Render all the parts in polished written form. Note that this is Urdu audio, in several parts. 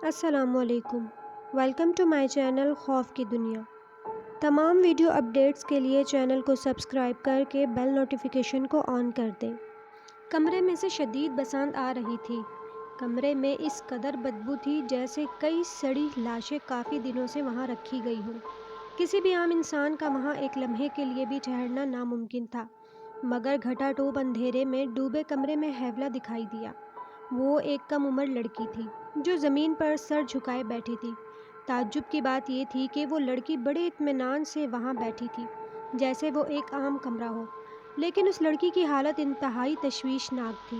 السلام علیکم۔ ویلکم ٹو مائی چینل خوف کی دنیا۔ تمام ویڈیو اپڈیٹس کے لیے چینل کو سبسکرائب کر کے بیل نوٹیفیکیشن کو آن کر دیں۔ کمرے میں سے شدید بسنت آ رہی تھی۔ کمرے میں اس قدر بدبو تھی جیسے کئی سڑی لاشیں کافی دنوں سے وہاں رکھی گئی ہوں۔ کسی بھی عام انسان کا وہاں ایک لمحے کے لیے بھی ٹھہرنا ناممکن تھا، مگر گھٹا ٹوپ اندھیرے میں ڈوبے کمرے میں حیولہ دکھائی دیا۔ وہ ایک کم عمر لڑکی تھی جو زمین پر سر جھکائے بیٹھی تھی۔ تعجب کی بات یہ تھی کہ وہ لڑکی بڑے اطمینان سے وہاں بیٹھی تھی، جیسے وہ ایک عام کمرہ ہو، لیکن اس لڑکی کی حالت انتہائی تشویشناک تھی۔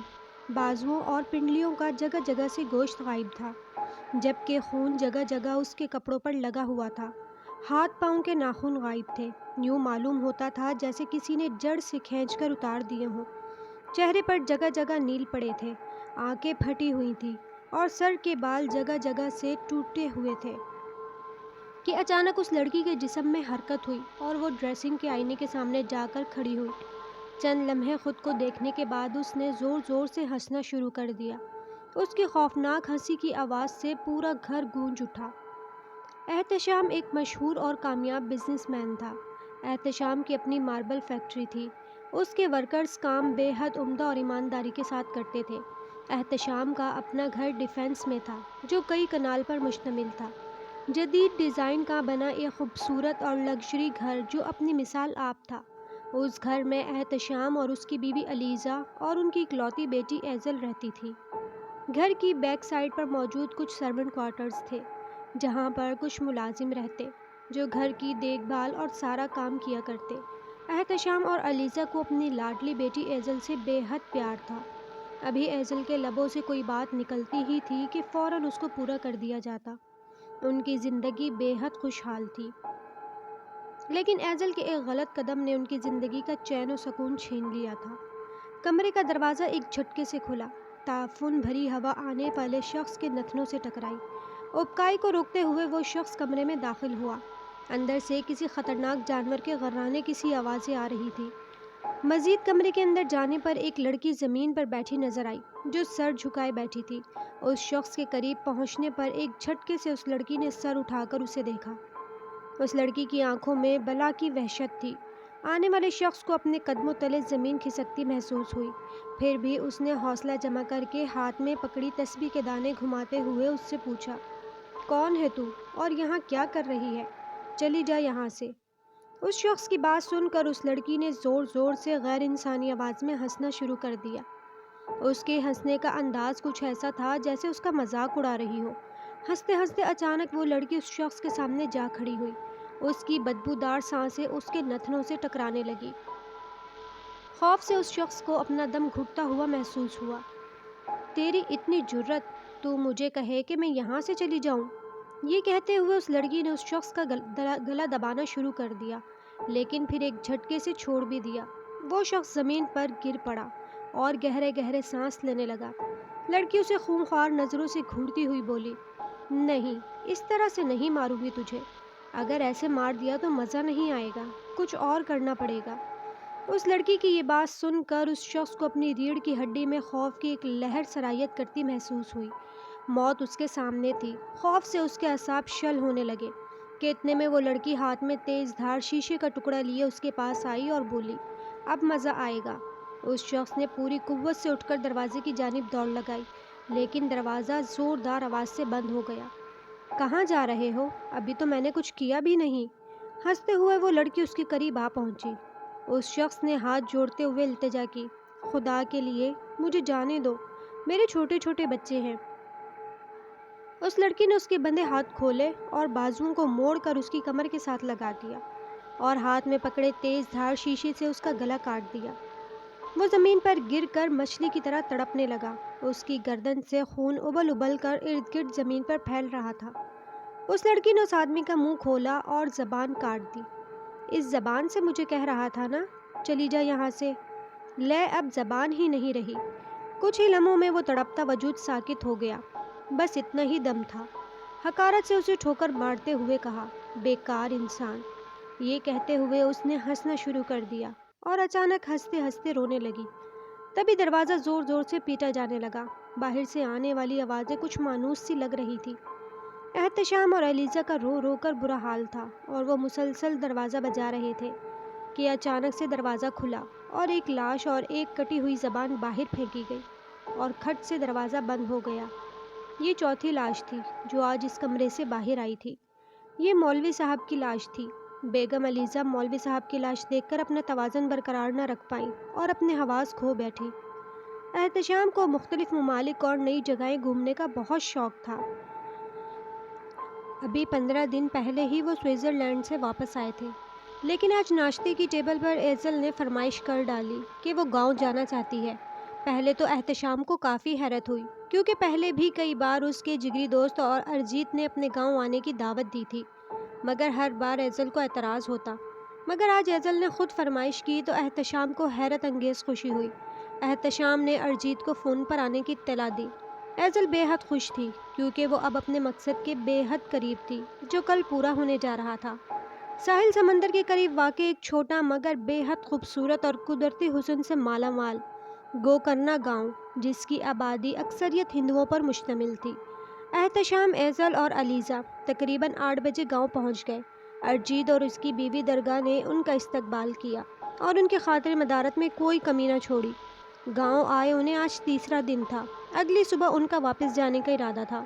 بازوؤں اور پنڈلیوں کا جگہ جگہ سے گوشت غائب تھا، جبکہ خون جگہ جگہ اس کے کپڑوں پر لگا ہوا تھا۔ ہاتھ پاؤں کے ناخن غائب تھے، یوں معلوم ہوتا تھا جیسے کسی نے جڑ سے کھینچ کر اتار دیے ہوں۔ چہرے پر جگہ جگہ نیل پڑے تھے، آنکھیں پھٹی ہوئی تھیں اور سر کے بال جگہ جگہ سے ٹوٹے ہوئے تھے کہ اچانک اس لڑکی کے جسم میں حرکت ہوئی اور وہ ڈریسنگ کے آئینے کے سامنے جا کر کھڑی ہوئی۔ چند لمحے خود کو دیکھنے کے بعد اس نے زور زور سے ہنسنا شروع کر دیا۔ اس کی خوفناک ہنسی کی آواز سے پورا گھر گونج اٹھا۔ احتشام ایک مشہور اور کامیاب بزنس مین تھا۔ احتشام کی اپنی ماربل فیکٹری تھی۔ اس کے ورکرز کام بے حد عمدہ اور ایمانداری کے ساتھ کرتے تھے۔ احتشام کا اپنا گھر ڈیفنس میں تھا، جو کئی کنال پر مشتمل تھا۔ جدید ڈیزائن کا بنا ایک خوبصورت اور لگژری گھر جو اپنی مثال آپ تھا۔ اس گھر میں احتشام اور اس کی بیوی علیزہ اور ان کی اکلوتی بیٹی ایزل رہتی تھی۔ گھر کی بیک سائڈ پر موجود کچھ سرونٹ کوارٹرز تھے، جہاں پر کچھ ملازم رہتے جو گھر کی دیکھ بھال اور سارا کام کیا کرتے۔ احتشام اور علیزہ کو اپنی لاڈلی بیٹی ایزل سے بے حد پیار تھا۔ ابھی ایزل کے لبوں سے کوئی بات نکلتی ہی تھی کہ فوراً اس کو پورا کر دیا جاتا۔ ان کی زندگی بے حد خوشحال تھی، لیکن ایزل کے ایک غلط قدم نے ان کی زندگی کا چین و سکون چھین لیا تھا۔ کمرے کا دروازہ ایک جھٹکے سے کھلا۔ تعفن بھری ہوا آنے والے شخص کے نتنوں سے ٹکرائی۔ اُبکائی کو روکتے ہوئے وہ شخص کمرے میں داخل ہوا۔ اندر سے کسی خطرناک جانور کے غرانے کی سی آوازیں آ رہی تھیں۔ مزید کمرے کے اندر جانے پر ایک لڑکی زمین پر بیٹھی نظر آئی جو سر جھکائے بیٹھی تھی۔ اس شخص کے قریب پہنچنے پر ایک جھٹکے سے اس لڑکی نے سر اٹھا کر اسے دیکھا۔ اس لڑکی کی آنکھوں میں بلا کی وحشت تھی۔ آنے والے شخص کو اپنے قدموں تلے زمین کھسکتی محسوس ہوئی، پھر بھی اس نے حوصلہ جمع کر کے ہاتھ میں پکڑی تسبیح کے دانے گھماتے ہوئے اس سے پوچھا، کون ہے تو اور یہاں کیا کر رہی ہے؟ چلی جا یہاں سے۔ اس شخص کی بات سن کر اس لڑکی نے زور زور سے غیر انسانی آواز میں ہنسنا شروع کر دیا۔ اس کے ہنسنے کا انداز کچھ ایسا تھا جیسے اس کا مذاق اڑا رہی ہو۔ ہنستے ہنستے اچانک وہ لڑکی اس شخص کے سامنے جا کھڑی ہوئی۔ اس کی بدبودار سانسیں اس کے نتنوں سے ٹکرانے لگی۔ خوف سے اس شخص کو اپنا دم گھٹتا ہوا محسوس ہوا۔ تیری اتنی جرأت، تو مجھے کہے کہ میں یہاں سے چلی جاؤں؟ یہ کہتے ہوئے اس لڑکی نے اس شخص کا گلا دبانا شروع کر دیا، لیکن پھر ایک جھٹکے سے چھوڑ بھی دیا۔ وہ شخص زمین پر گر پڑا اور گہرے گہرے سانس لینے لگا۔ لڑکی اسے خونخوار نظروں سے گھورتی ہوئی بولی، نہیں، اس طرح سے نہیں ماروں گی تجھے۔ اگر ایسے مار دیا تو مزہ نہیں آئے گا، کچھ اور کرنا پڑے گا۔ اس لڑکی کی یہ بات سن کر اس شخص کو اپنی ریڑھ کی ہڈی میں خوف کی ایک لہر سرایت کرتی محسوس ہوئی۔ موت اس کے سامنے تھی۔ خوف سے اس کے اعصاب شل ہونے لگے کہ اتنے میں وہ لڑکی ہاتھ میں تیز دھار شیشے کا ٹکڑا لیے اس کے پاس آئی اور بولی، اب مزہ آئے گا۔ اس شخص نے پوری قوت سے اٹھ کر دروازے کی جانب دوڑ لگائی، لیکن دروازہ زوردار آواز سے بند ہو گیا۔ کہاں جا رہے ہو؟ ابھی تو میں نے کچھ کیا بھی نہیں۔ ہنستے ہوئے وہ لڑکی اس کے قریب آ پہنچی۔ اس شخص نے ہاتھ جوڑتے ہوئے التجا کی، خدا کے لیے مجھے جانے دو، میرے چھوٹے چھوٹے بچے ہیں۔ اس لڑکی نے اس کے بندھے ہاتھ کھولے اور بازوؤں کو موڑ کر اس کی کمر کے ساتھ لگا دیا اور ہاتھ میں پکڑے تیز دھار شیشے سے اس کا گلا کاٹ دیا۔ وہ زمین پر گر کر مچھلی کی طرح تڑپنے لگا۔ اس کی گردن سے خون ابل ابل کر ارد گرد زمین پر پھیل رہا تھا۔ اس لڑکی نے اس آدمی کا منہ کھولا اور زبان کاٹ دی۔ اس زبان سے مجھے کہہ رہا تھا نا، چلی جا یہاں سے۔ لے اب زبان ہی نہیں رہی۔ کچھ ہی لمحوں میں وہ تڑپتا وجود ساکت ہو گیا۔ بس اتنا ہی دم تھا۔ حقارت سے اسے ٹھوکر مارتے ہوئے کہا، بیکار انسان۔ یہ کہتے ہوئے اس نے ہنسنا شروع کر دیا اور اچانک ہنستے ہنستے رونے لگی۔ تبھی دروازہ زور زور سے پیٹا جانے لگا۔ باہر سے آنے والی آوازیں کچھ مانوس سی لگ رہی تھی۔ احتشام اور علیزہ کا رو رو کر برا حال تھا اور وہ مسلسل دروازہ بجا رہے تھے کہ اچانک سے دروازہ کھلا اور ایک لاش اور ایک کٹی ہوئی زبان باہر پھینکی گئی اور کھٹ سے دروازہ بند ہو گیا۔ یہ چوتھی لاش تھی جو آج اس کمرے سے باہر آئی تھی۔ یہ مولوی صاحب کی لاش تھی۔ بیگم علیزہ مولوی صاحب کی لاش دیکھ کر اپنا توازن برقرار نہ رکھ پائیں اور اپنے حواس کھو بیٹھی۔ احتشام کو مختلف ممالک اور نئی جگہیں گھومنے کا بہت شوق تھا۔ ابھی 15 دن پہلے ہی وہ سوئٹزرلینڈ سے واپس آئے تھے، لیکن آج ناشتے کی ٹیبل پر ایزل نے فرمائش کر ڈالی کہ وہ گاؤں جانا چاہتی ہے۔ پہلے تو احتشام کو کافی حیرت ہوئی کیونکہ پہلے بھی کئی بار اس کے جگری دوست اور ارجیت نے اپنے گاؤں آنے کی دعوت دی تھی، مگر ہر بار ایزل کو اعتراض ہوتا۔ مگر آج ایزل نے خود فرمائش کی تو احتشام کو حیرت انگیز خوشی ہوئی۔ احتشام نے ارجیت کو فون پر آنے کی اطلاع دی۔ ایزل بے حد خوش تھی کیونکہ وہ اب اپنے مقصد کے بے حد قریب تھی جو کل پورا ہونے جا رہا تھا۔ ساحل سمندر کے قریب واقع ایک چھوٹا مگر بے حد خوبصورت اور قدرتی حسن سے مالا مال گوکرنا گاؤں، جس کی آبادی اکثریت ہندوؤں پر مشتمل تھی۔ احتشام، ایزل اور علیزہ تقریباً 8 بجے گاؤں پہنچ گئے۔ ارجیت اور اس کی بیوی درگاہ نے ان کا استقبال کیا اور ان کی خاطر مدارت میں کوئی کمی نہ چھوڑی۔ گاؤں آئے انہیں آج تیسرا دن تھا۔ اگلی صبح ان کا واپس جانے کا ارادہ تھا۔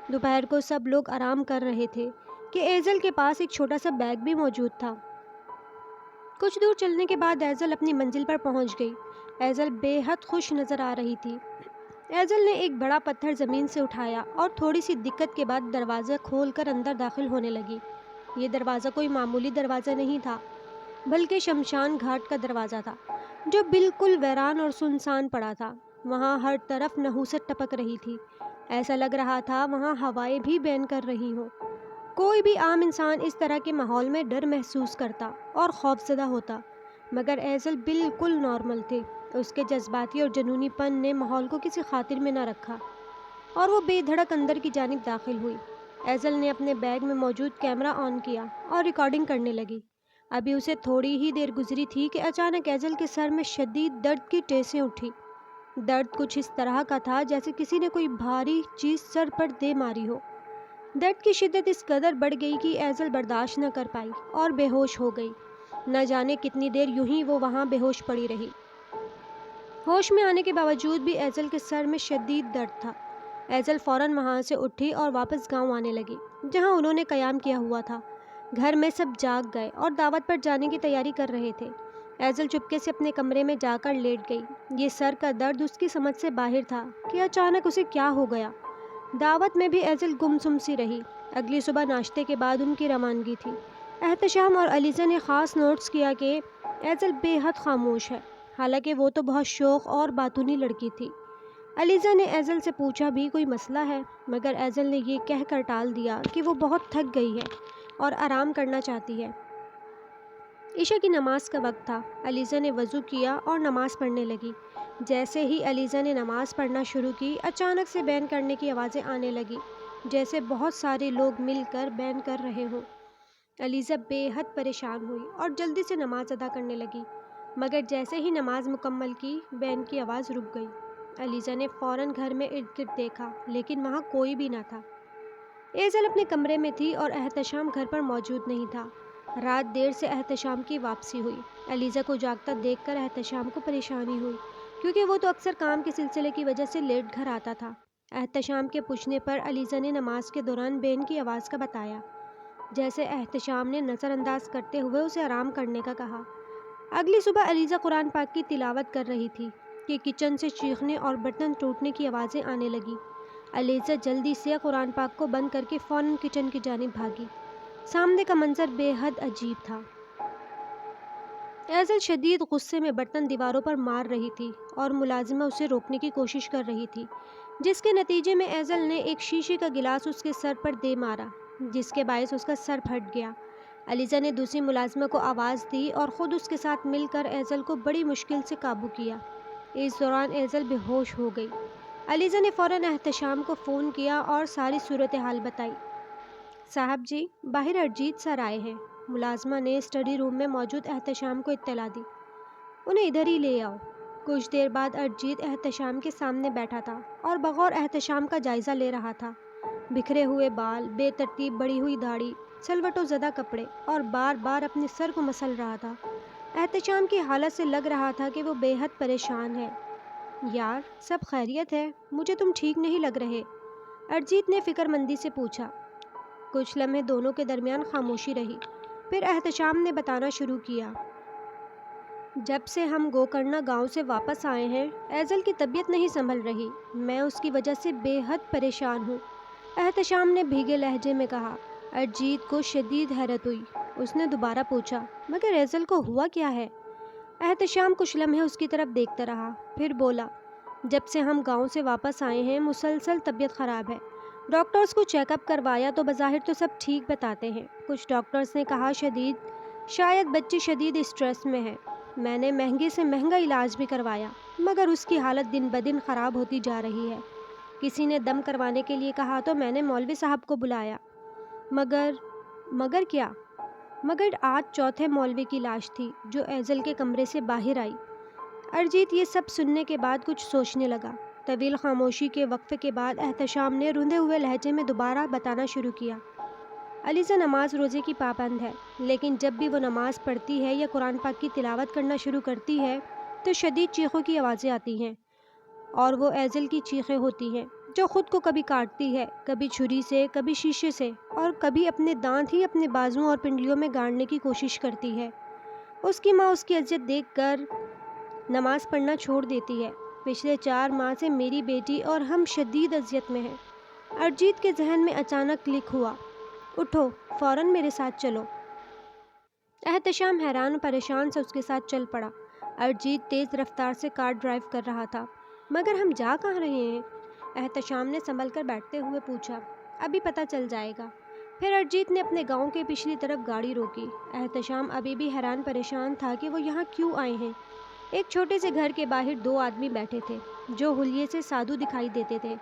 دوپہر کو سب لوگ آرام کر رہے تھے کہ ایزل کے پاس ایک چھوٹا سا بیگ بھی موجود تھا۔ کچھ دور چلنے کے بعد ایزل اپنی منزل پر پہنچ گئی۔ ایزل بے حد خوش نظر آ رہی تھی۔ ایزل نے ایک بڑا پتھر زمین سے اٹھایا اور تھوڑی سی دقت کے بعد دروازہ کھول کر اندر داخل ہونے لگی۔ یہ دروازہ کوئی معمولی دروازہ نہیں تھا بلکہ شمشان گھاٹ کا دروازہ تھا جو بالکل ویران اور سنسان پڑا تھا۔ وہاں ہر طرف نحوست ٹپک رہی تھی۔ ایسا لگ رہا تھا وہاں ہوائیں بھی بین کر رہی ہوں۔ کوئی بھی عام انسان اس طرح کے ماحول میں ڈر محسوس کرتا اور خوفزدہ ہوتا، مگر ایزل بالکل نارمل تھی۔ اس کے جذباتی اور جنونی پن نے ماحول کو کسی خاطر میں نہ رکھا اور وہ بے دھڑک اندر کی جانب داخل ہوئی۔ ایزل نے اپنے بیگ میں موجود کیمرہ آن کیا اور ریکارڈنگ کرنے لگی۔ ابھی اسے تھوڑی ہی دیر گزری تھی کہ اچانک ایزل کے سر میں شدید درد کی ٹیسیں اٹھی۔ درد کچھ اس طرح کا تھا جیسے کسی نے کوئی بھاری چیز سر پر دے ماری ہو۔ درد کی شدت اس قدر بڑھ گئی کہ ایزل برداشت نہ کر پائی اور بے ہوش ہو گئی۔ نہ جانے کتنی دیر یوں ہی وہ وہاں بے ہوش پڑی رہی۔ ہوش میں آنے کے باوجود بھی ایزل کے سر میں شدید درد تھا۔ ایزل فوراً وہاں سے اٹھی اور واپس گاؤں آنے لگی جہاں انہوں نے قیام کیا ہوا تھا۔ گھر میں سب جاگ گئے اور دعوت پر جانے کی تیاری کر رہے تھے۔ ایزل چپکے سے اپنے کمرے میں جا کر لیٹ گئی۔ یہ سر کا درد اس کی سمجھ سے باہر تھا کہ اچانک اسے کیا ہو گیا۔ دعوت میں بھی ایزل گمسم سی رہی۔ اگلی صبح ناشتے کے بعد ان کی روانگی تھی۔ احتشام اور علیزہ نے خاص نوٹس کیا کہ ایزل بے حد خاموش ہے، حالانکہ وہ تو بہت شوخ اور باتونی لڑکی تھی۔ علیزہ نے ایزل سے پوچھا بھی کوئی مسئلہ ہے، مگر ایزل نے یہ کہہ کر ٹال دیا کہ وہ بہت تھک گئی ہے اور آرام کرنا چاہتی ہے۔ عشاء کی نماز کا وقت تھا۔ علیزہ نے وضو کیا اور نماز پڑھنے لگی۔ جیسے ہی علیزہ نے نماز پڑھنا شروع کی، اچانک سے بین کرنے کی آوازیں آنے لگی جیسے بہت سارے لوگ مل کر بین کر رہے ہوں۔ علیزہ بے حد پریشان ہوئی اور جلدی سے نماز ادا کرنے لگی، مگر جیسے ہی نماز مکمل کی، بین کی آواز رک گئی۔ علیزہ نے فوراً گھر میں ارد گرد دیکھا لیکن وہاں کوئی بھی نہ تھا۔ ایزل اپنے کمرے میں تھی اور احتشام گھر پر موجود نہیں تھا۔ رات دیر سے احتشام کی واپسی ہوئی۔ علیزہ کو جاگتا دیکھ کر احتشام کو پریشانی ہوئی کیونکہ وہ تو اکثر کام کے سلسلے کی وجہ سے لیٹ گھر آتا تھا۔ احتشام کے پوچھنے پر علیزہ نے نماز کے دوران بین کی آواز کا بتایا، جیسے احتشام نے نظر انداز کرتے ہوئے اسے آرام کرنے کا کہا۔ اگلی صبح علیزہ قرآن پاک کی تلاوت کر رہی تھی کہ کچن سے چیخنے اور برتن ٹوٹنے کی آوازیں آنے لگیں۔ علیزہ جلدی سے قرآن پاک کو بند کر کے فوراً کچن کی جانب بھاگی۔ سامنے کا منظر بے حد عجیب تھا۔ ایزل شدید غصے میں برتن دیواروں پر مار رہی تھی اور ملازمہ اسے روکنے کی کوشش کر رہی تھی، جس کے نتیجے میں ایزل نے ایک شیشے کا گلاس اس کے سر پر دے مارا جس کے باعث اس کا سر پھٹ گیا۔ علیزہ نے دوسری ملازمہ کو آواز دی اور خود اس کے ساتھ مل کر ایزل کو بڑی مشکل سے قابو کیا۔ اس دوران ایزل بے ہوش ہو گئی۔ علیزہ نے فوراً احتشام کو فون کیا اور ساری صورتحال بتائی۔ صاحب جی، باہر ارجیت سر آئے ہیں۔ ملازمہ نے اسٹڈی روم میں موجود احتشام کو اطلاع دی۔ انہیں ادھر ہی لے آؤ۔ کچھ دیر بعد ارجیت احتشام کے سامنے بیٹھا تھا اور بغور احتشام کا جائزہ لے رہا تھا۔ بکھرے ہوئے بال، بے ترتیب بڑھی ہوئی داڑھی، سلوٹوں زدہ کپڑے، اور بار بار اپنے سر کو مسل رہا تھا۔ احتشام کی حالت سے لگ رہا تھا کہ وہ بے حد پریشان ہے۔ یار، سب خیریت ہے؟ مجھے تم ٹھیک نہیں لگ رہے، ارجیت نے فکر مندی سے پوچھا۔ کچھ لمحے دونوں کے درمیان خاموشی رہی، پھر احتشام نے بتانا شروع کیا۔ جب سے ہم گوکرنا گاؤں سے واپس آئے ہیں، ایزل کی طبیعت نہیں سنبھل رہی۔ میں اس کی وجہ سے بے حد پریشان ہوں، احتشام نے بھیگے لہجے میں کہا۔ ارجیت کو شدید حیرت ہوئی۔ اس نے دوبارہ پوچھا، مگر ایزل کو ہوا کیا ہے؟ احتشام کچھ لمحے اس کی طرف دیکھتا رہا، پھر بولا، جب سے ہم گاؤں سے واپس آئے ہیں مسلسل طبیعت خراب ہے۔ ڈاکٹرز کو چیک اپ کروایا تو بظاہر تو سب ٹھیک بتاتے ہیں۔ کچھ ڈاکٹرز نے کہا شاید بچی شدید اسٹریس میں ہے۔ میں نے مہنگے سے مہنگا علاج بھی کروایا، مگر اس کی حالت دن بدن خراب ہوتی جا رہی ہے۔ کسی نے دم کروانے کے لیے کہا تو میں نے مولوی صاحب کو بلایا، مگر کیا؟ مگر آج چوتھے مولوی کی لاش تھی جو ایزل کے کمرے سے باہر آئی۔ ارجیت یہ سب سننے کے بعد کچھ سوچنے لگا۔ طویل خاموشی کے وقفے کے بعد احتشام نے روندے ہوئے لہجے میں دوبارہ بتانا شروع کیا۔ علیزہ نماز روزے کی پابند ہے، لیکن جب بھی وہ نماز پڑھتی ہے یا قرآن پاک کی تلاوت کرنا شروع کرتی ہے تو شدید چیخوں کی آوازیں آتی ہیں، اور وہ ایزل کی چیخیں ہوتی ہیں جو خود کو کبھی کاٹتی ہے، کبھی چھری سے، کبھی شیشے سے، اور کبھی اپنے دانت ہی اپنے بازوؤں اور پنڈلیوں میں گاڑنے کی کوشش کرتی ہے۔ اس کی ماں اس کی اذیت دیکھ کر نماز پڑھنا چھوڑ دیتی ہے۔ پچھلے 4 ماہ سے میری بیٹی اور ہم شدید اذیت میں ہیں۔ ارجیت کے ذہن میں اچانک کلک ہوا۔ اٹھو، فوراً میرے ساتھ چلو۔ احتشام حیران و پریشان سے اس کے ساتھ چل پڑا۔ ارجیت تیز رفتار سے کار ڈرائیو کر رہا تھا۔ مگر ہم جا کہاں رہے ہیں؟ احتشام نے سنبھل کر بیٹھتے ہوئے پوچھا۔ ابھی پتہ چل جائے گا۔ پھر ارجیت نے اپنے گاؤں کے پچھلی طرف گاڑی روکی۔ احتشام ابھی بھی حیران پریشان تھا کہ وہ یہاں کیوں آئے ہیں۔ ایک چھوٹے سے گھر کے باہر 2 آدمی بیٹھے تھے جو حلیے سے سادھو دکھائی دیتے تھے۔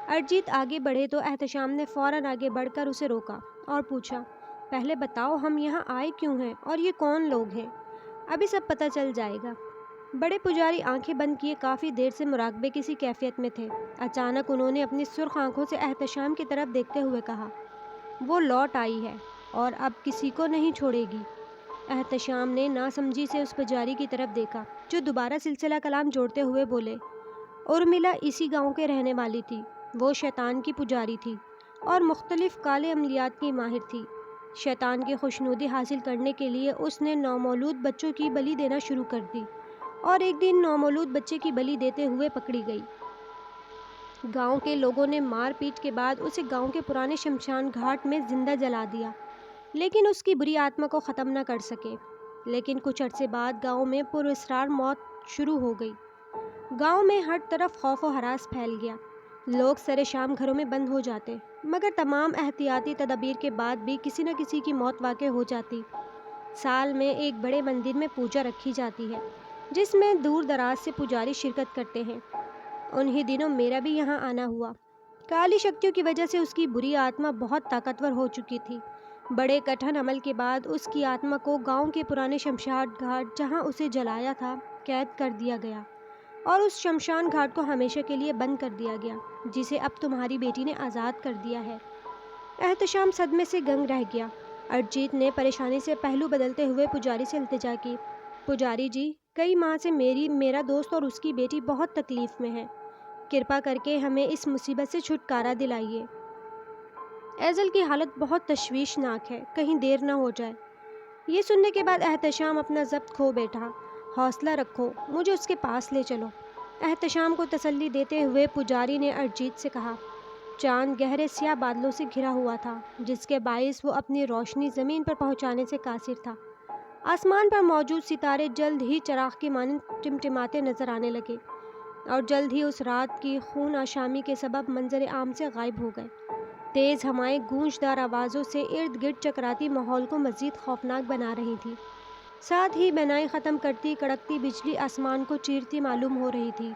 ارجیت آگے بڑھے تو احتشام نے فوراً آگے بڑھ کر اسے روکا اور پوچھا، پہلے بتاؤ ہم یہاں آئے کیوں ہیں اور یہ کون لوگ ہیں؟ ابھی سب پتہ چل جائے گا۔ بڑے پجاری آنکھیں بند کیے کافی دیر سے مراقبے کسی کیفیت میں تھے۔ اچانک انہوں نے اپنی سرخ آنکھوں سے احتشام کی طرف دیکھتے ہوئے کہا، وہ لوٹ آئی ہے اور اب کسی کو نہیں چھوڑے گی۔ احتشام نے ناسمجھی سے اس پجاری کی طرف دیکھا جو دوبارہ سلسلہ کلام جوڑتے ہوئے بولے، ارملا اسی گاؤں کے رہنے والی تھی۔ وہ شیطان کی پجاری تھی اور مختلف کالے عملیات کی ماہر تھی۔ شیطان کی خوشنودی حاصل کرنے کے لیے اس نے نومولود بچوں کی بلی دینا شروع کر دی اور ایک دن نومولود بچے کی بلی دیتے ہوئے پکڑی گئی۔ گاؤں کے لوگوں نے مار پیٹ کے بعد اسے گاؤں کے پرانے شمشان گھاٹ میں زندہ جلا دیا، لیکن اس کی بری آتما کو ختم نہ کر سکے۔ لیکن کچھ عرصے بعد گاؤں میں پراسرار موت شروع ہو گئی۔ گاؤں میں ہر طرف خوف و ہراس پھیل گیا۔ لوگ سر شام گھروں میں بند ہو جاتے، مگر تمام احتیاطی تدابیر کے بعد بھی کسی نہ کسی کی موت واقع ہو جاتی۔ سال میں ایک بڑے مندر میں پوجا رکھی جاتی ہے جس میں دور دراز سے پجاری شرکت کرتے ہیں۔ انہی دنوں میرا بھی یہاں آنا ہوا۔ کالی شکتیوں کی وجہ سے اس کی بری آتما بہت طاقتور ہو چکی تھی۔ بڑے کٹھن عمل کے بعد اس کی آتما کو گاؤں کے پرانے شمشان گھاٹ جہاں اسے جلایا تھا قید کر دیا گیا اور اس شمشان گھاٹ کو ہمیشہ کے لیے بند کر دیا گیا، جسے اب تمہاری بیٹی نے آزاد کر دیا ہے۔ احتشام صدمے سے گنگ رہ گیا۔ ارجیت نے پریشانی سے پہلو بدلتے ہوئے پجاری سے التجا کی، پجاری جی، کئی ماہ سے میرا دوست اور اس کی بیٹی بہت تکلیف میں ہے۔ کرپا کر کے ہمیں اس مصیبت سے چھٹکارا دلائیے۔ ایزل کی حالت بہت تشویشناک ہے، کہیں دیر نہ ہو جائے۔ یہ سننے کے بعد احتشام اپنا ضبط کھو بیٹھا۔ حوصلہ رکھو، مجھے اس کے پاس لے چلو، احتشام کو تسلی دیتے ہوئے پجاری نے ارجیت سے کہا۔ چاند گہرے سیاہ بادلوں سے گھرا ہوا تھا جس کے باعث وہ اپنی روشنی زمین پر پہنچانے سے قاصر تھا۔ آسمان پر موجود ستارے جلد ہی چراغ کی مانند ٹمٹماتے نظر آنے لگے اور جلد ہی اس رات کی خون آشامی کے سبب منظر عام سے غائب ہو گئے۔ تیز ہوائیں گونجدار آوازوں سے ارد گرد چکراتی ماحول کو مزید خوفناک بنا رہی تھی۔ ساتھ ہی بینائی ختم کرتی کڑکتی بجلی آسمان کو چیرتی معلوم ہو رہی تھی۔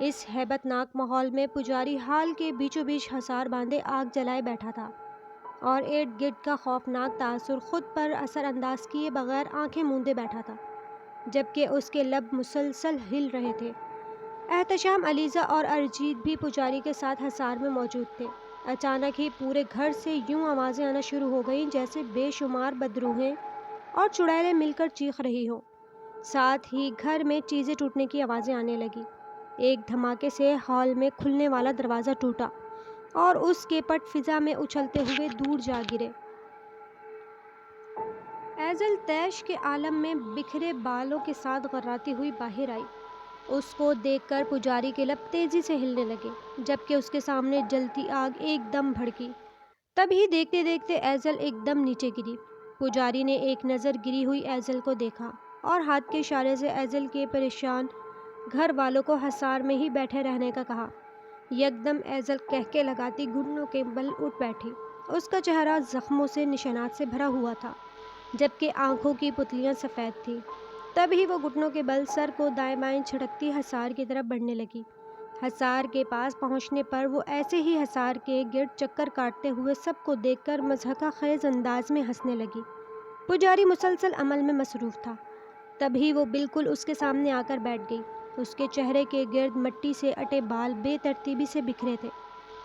اس ہیبت ناک ماحول میں پجاری حال کے بیچوں بیچ حصار باندھے آگ جلائے بیٹھا تھا اور ارد گرد کا خوفناک تاثر خود پر اثر انداز کیے بغیر آنکھیں موندے بیٹھا تھا، جبکہ اس کے لب مسلسل ہل رہے تھے۔ احتشام، علیزہ اور ارجیت بھی پجاری کے ساتھ حصار میں موجود تھے۔ اچانک ہی پورے گھر سے یوں آوازیں آنا شروع ہو گئیں جیسے بے شمار بدروہیں اور چڑیلیں مل کر چیخ رہی ہوں۔ ساتھ ہی گھر میں چیزیں ٹوٹنے کی آوازیں آنے لگی۔ ایک دھماکے سے ہال میں کھلنے والا دروازہ ٹوٹا اور اس کے پٹ فضا میں اچھلتے ہوئے دور جا گرے۔ ایزل طیش کے عالم میں بکھرے بالوں کے ساتھ غراتی ہوئی باہر آئی۔ اس کو دیکھ کر پجاری کے لب تیزی سے ہلنے لگے جبکہ اس کے سامنے جلتی آگ ایک دم بھڑکی۔ تبھی دیکھتے دیکھتے ایزل ایک دم نیچے گری۔ پجاری نے ایک نظر گری ہوئی ایزل کو دیکھا اور ہاتھ کے اشارے سے ایزل کے پریشان گھر والوں کو حصار میں ہی بیٹھے رہنے کا کہا۔ یکدم ایزل کہکے لگاتی گھٹنوں کے بل اٹھ بیٹھی۔ اس کا چہرہ زخموں سے نشانات سے بھرا ہوا تھا جبکہ آنکھوں کی پتلیاں سفید تھیں۔ تبھی وہ گھٹنوں کے بل سر کو دائیں بائیں جھٹکتی حصار کی طرف بڑھنے لگی۔ حصار کے پاس پہنچنے پر وہ ایسے ہی حصار کے گرد چکر کاٹتے ہوئے سب کو دیکھ کر مضحکہ خیز انداز میں ہنسنے لگی۔ پجاری مسلسل عمل میں مصروف تھا۔ تبھی وہ بالکل اس کے سامنے آ کر بیٹھ گئی۔ اس کے چہرے کے گرد مٹی سے اٹے بال بے ترتیبی سے بکھرے تھے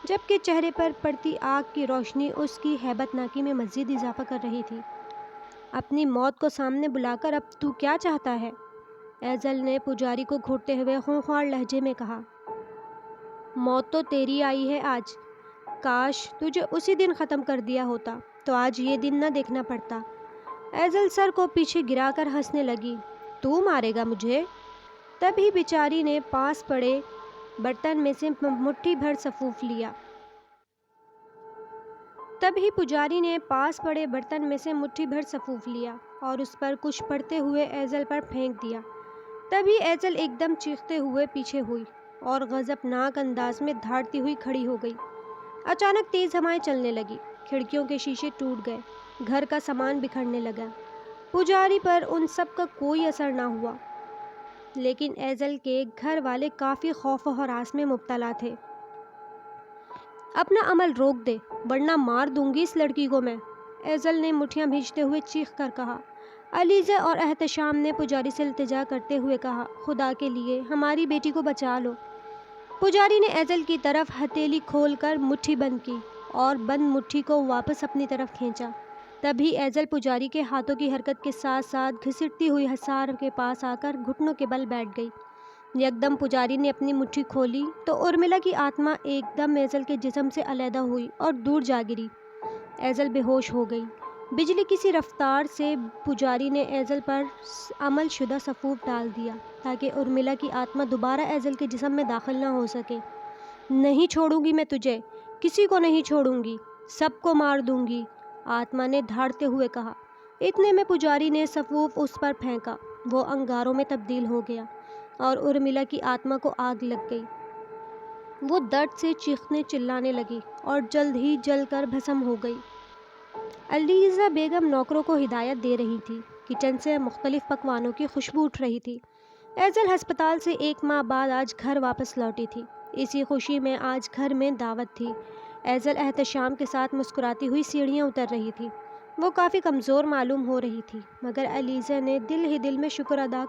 جبکہ چہرے پر پڑتی آگ کی روشنی اس کی ہیبت ناکی میں مزید اضافہ کر رہی تھی۔ اپنی موت کو سامنے بلا کر اب تو کیا چاہتا ہے؟ ایزل نے پجاری کو گھورتے ہوئے خونخوار لہجے میں کہا۔ موت تو تیری آئی ہے آج۔ کاش تجھے اسی دن ختم کر دیا ہوتا تو آج یہ دن نہ دیکھنا پڑتا۔ ایزل سر کو پیچھے گرا کر ہنسنے لگی۔ تو مارے گا مجھے؟ تبھی بیچاری نے پاس پڑے برتن میں سے مٹھی بھر سفوف لیا۔ تبھی پجاری نے پاس پڑے برتن میں سے مٹھی بھر سفوف لیا اور اس پر کچھ پڑتے ہوئے ایزل پر پھینک دیا۔ تبھی ایزل ایک دم چیختے ہوئے پیچھے ہوئی اور غضبناک انداز میں دھاڑتی ہوئی کھڑی ہو گئی۔ اچانک تیز ہوائیں چلنے لگی، کھڑکیوں کے شیشے ٹوٹ گئے، گھر کا سامان بکھرنے لگا۔ پجاری پر ان سب کا کوئی اثر نہ ہوا لیکن ایزل کے گھر والے کافی خوف و ہراس میں مبتلا تھے۔ اپنا عمل روک دے ورنہ مار دوں گی اس لڑکی کو میں، ایزل نے مٹھیاں بھیجتے ہوئے چیخ کر کہا۔ علیزہ اور احتشام نے پجاری سے التجا کرتے ہوئے کہا، خدا کے لیے ہماری بیٹی کو بچا لو۔ پجاری نے ایزل کی طرف ہتھیلی کھول کر مٹھی بند کی اور بند مٹھی کو واپس اپنی طرف کھینچا۔ تبھی ایزل پجاری کے ہاتھوں کی حرکت کے ساتھ ساتھ گھسٹتی ہوئی حصار کے پاس آ کر گھٹنوں کے بل بیٹھ گئی۔ یکدم پجاری نے اپنی مٹھی کھولی تو ارملا کی آتما ایک دم ایزل کے جسم سے علیحدہ ہوئی اور دور جا گری۔ ایزل بے ہوش ہو گئی۔ بجلی کی سی رفتار سے پجاری نے ایزل پر عمل شدہ سفوف ڈال دیا تاکہ ارملا کی آتما دوبارہ ایزل کے جسم میں داخل نہ ہو سکے۔ نہیں چھوڑوں گی میں تجھے، کسی کو نہیں چھوڑوں گی، سب کو مار دوں گی، آتما نے دھاڑتے ہوئے کہا۔ اتنے میں پجاری نے سفوف اس پر پھینکا، وہ انگاروں میں تبدیل ہو گیا اور ارملا کی آتما کو آگ لگ گئی۔ وہ درد سے چیخنے چلانے لگی اور جلد ہی جل کر بھسم ہو گئی۔ علیزہ بیگم نوکروں کو ہدایت دے رہی تھی۔ کچن سے مختلف پکوانوں کی خوشبو اٹھ رہی تھی۔ ایزل ہسپتال سے 1 ماہ بعد آج گھر واپس لوٹی تھی۔ اسی خوشی میں آج گھر میں دعوت تھی۔ ایزل احتشام کے ساتھ مسکراتی ہوئی سیڑھیاں اتر رہی تھی۔ وہ کافی کمزور معلوم ہو رہی تھی مگر علیزہ نے دل ہی دل میں شکر ادا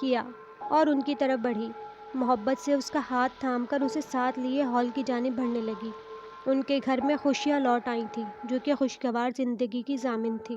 کیا اور ان کی طرف بڑھی، محبت سے اس کا ہاتھ تھام کر اسے ساتھ لیے ہال کی جانب بڑھنے لگی۔ ان کے گھر میں خوشیاں لوٹ آئی تھیں جو کہ خوشگوار زندگی کی ضامن تھیں۔